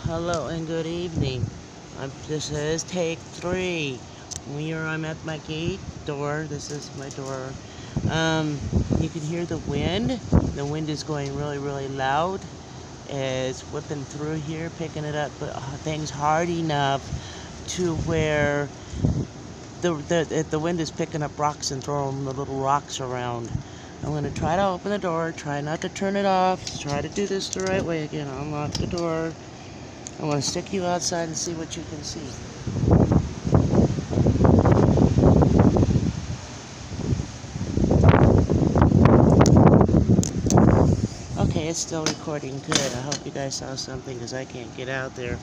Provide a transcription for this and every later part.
Hello and good evening. This is take 3. I'm at my gate door. This is my door. You can hear the wind. The wind is going really, really loud. It's whipping through here, picking it up, but things hard enough to where the wind is picking up rocks and throwing the little rocks around. I'm going to try to open the door, try not to turn it off, try to do this the right way again. Unlock the door. I want to stick you outside and see what you can see. Okay, it's still recording. Good. I hope you guys saw something because I can't get out there.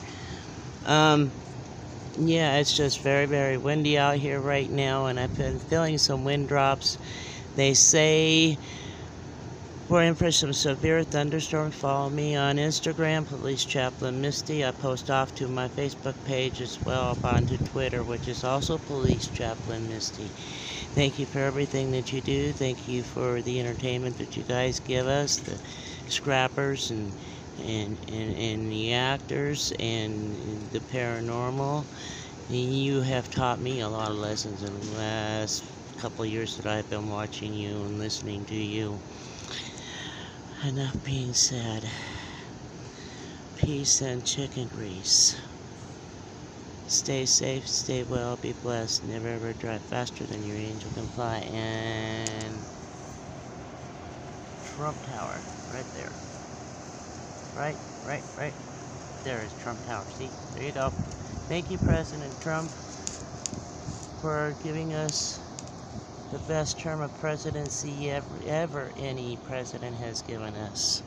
Yeah, it's just very, very windy out here right now, and I've been feeling some wind drops. They say we're in for some severe thunderstorms. Follow me on Instagram, Police Chaplain Misty. I post off to my Facebook page as well, up onto Twitter, which is also Police Chaplain Misty. Thank you for everything that you do. Thank you for the entertainment that you guys give us, the scrappers and the actors and the paranormal. You have taught me a lot of lessons in the last couple of years that I've been watching you and listening to you. Enough being said. Peace and chicken grease. Stay safe, stay well, be blessed. Never ever drive faster than your angel can fly. And Trump Tower, right there. Right. There is Trump Tower. See? There you go. Thank you, President Trump, for giving us the best term of presidency ever any president has given us.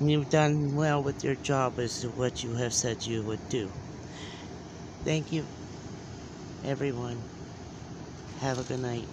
You've done well with your job as to what you have said you would do. Thank you, everyone. Have a good night.